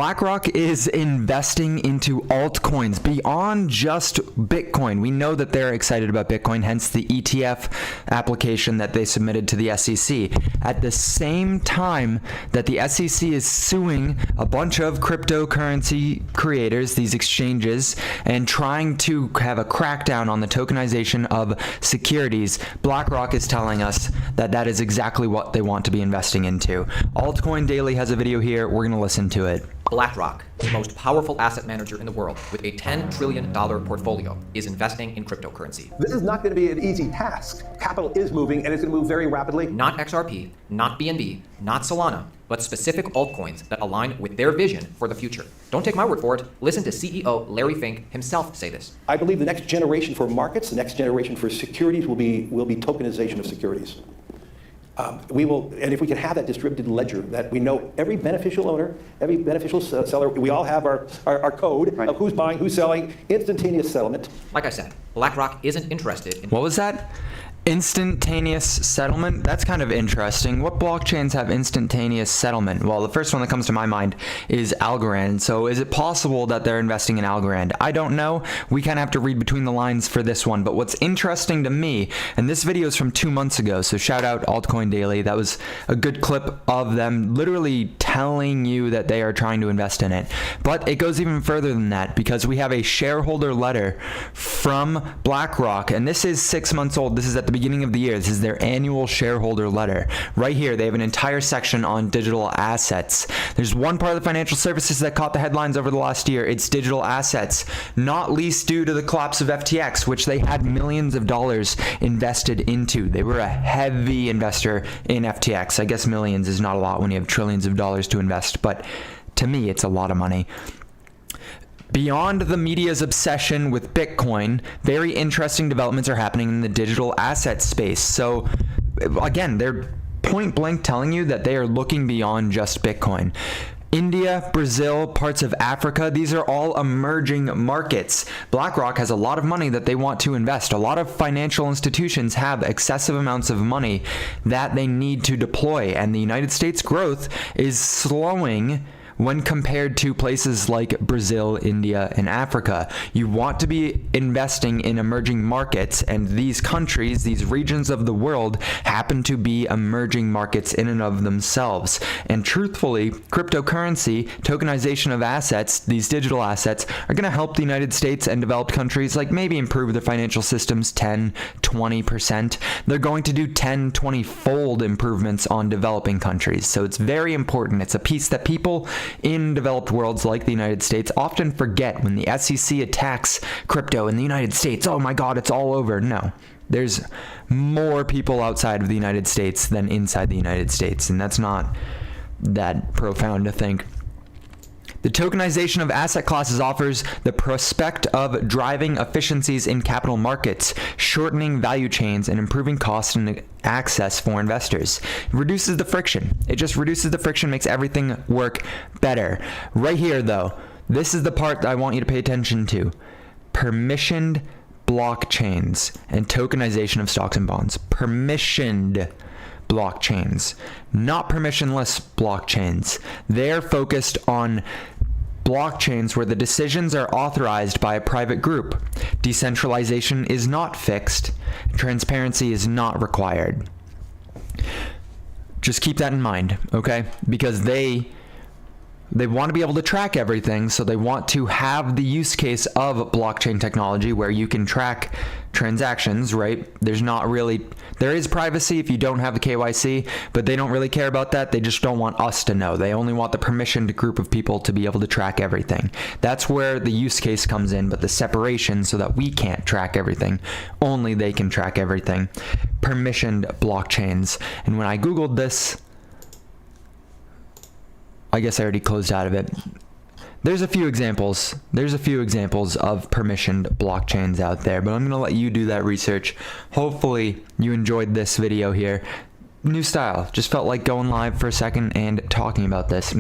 BlackRock is investing into altcoins beyond just Bitcoin. We know that they're excited about Bitcoin, hence the ETF application that they submitted to the SEC. At the same time that the SEC is suing a bunch of cryptocurrency creators, these exchanges, and trying to have a crackdown on the tokenization of securities, BlackRock is telling us that that is exactly what they want to be investing into. Altcoin Daily has a video here. We're going to listen to it. Blackrock, the most powerful asset manager in the world with a $10 trillion portfolio, is investing in cryptocurrency. This is not going to be an easy task. Capital is moving, and it's going to move very rapidly. Not XRP, not BNB, not Solana, but specific altcoins that align with their vision for the future. Don't take my word for it. Listen to CEO Larry Fink himself say this. I believe the next generation for markets, the next generation for securities will be tokenization of securities. We will, and if we can have that distributed ledger, that we know every beneficial owner, every beneficial seller, we all have our code of who's buying, who's selling, instantaneous settlement. Like I said, BlackRock isn't interested in... What was that? Instantaneous settlement? That's kind of interesting. What blockchains have instantaneous settlement? Well, the first one that comes to my mind is Algorand. So is it possible that they're investing in Algorand? I don't know. We kind of have to read between the lines for this one. But what's interesting to me, and this video is from 2 months ago, so shout out Altcoin Daily. That was a good clip of them literally telling you that they are trying to invest in it. But it goes even further than that, because we have a shareholder letter from BlackRock, and this is 6 months old. This is at the beginning of the year. This is their annual shareholder letter. Right here, they have an entire section on digital assets. There's one part of the financial services that caught the headlines over the last year. It's digital assets, not least due to the collapse of FTX, which they had millions of dollars invested into. They were a heavy investor in FTX. I guess millions is not a lot when you have trillions of dollars to invest, but to me, it's a lot of money. Beyond the media's obsession with Bitcoin, very interesting developments are happening in the digital asset space. So again, they're point blank telling you that they are looking beyond just Bitcoin. India, Brazil, parts of Africa, these are all emerging markets. BlackRock has a lot of money that they want to invest. A lot of financial institutions have excessive amounts of money that they need to deploy, and the United States growth is slowing when compared to places like Brazil, India, and Africa. You want to be investing in emerging markets, and these countries, these regions of the world, happen to be emerging markets in and of themselves. And truthfully, cryptocurrency, tokenization of assets, these digital assets, are going to help the United States and developed countries like maybe improve their financial systems 10, 20%. They're going to do 10, 20-fold improvements on developing countries. So it's very important. It's a piece that people in developed worlds like the United States often forget when the SEC attacks crypto in the United States. Oh my God, it's all over. No, there's more people outside of the United States than inside the United States, and that's not that profound to think. The tokenization of asset classes offers the prospect of driving efficiencies in capital markets, shortening value chains, and improving cost and access for investors. It reduces the friction. It just reduces the friction, makes everything work better. Right here, though, this is the part that I want you to pay attention to. Permissioned blockchains and tokenization of stocks and bonds. Permissioned blockchains, not permissionless blockchains. They're focused on blockchains where the decisions are authorized by a private group. Decentralization is not fixed. Transparency is not required. Just keep that in mind, okay? Because they want to be able to track everything, so they want to have the use case of blockchain technology where you can track transactions, right? There is privacy if you don't have the KYC, but they don't really care about that. They just don't want us to know. They only want the permissioned group of people to be able to track everything. That's where the use case comes in, but the separation so that we can't track everything, only they can track everything. Permissioned blockchains. And when I Googled this, I guess I already closed out of it. There's a few examples. There's a few examples of permissioned blockchains out there, but I'm going to let you do that research. Hopefully you enjoyed this video here. New style. Just felt like going live for a second and talking about this.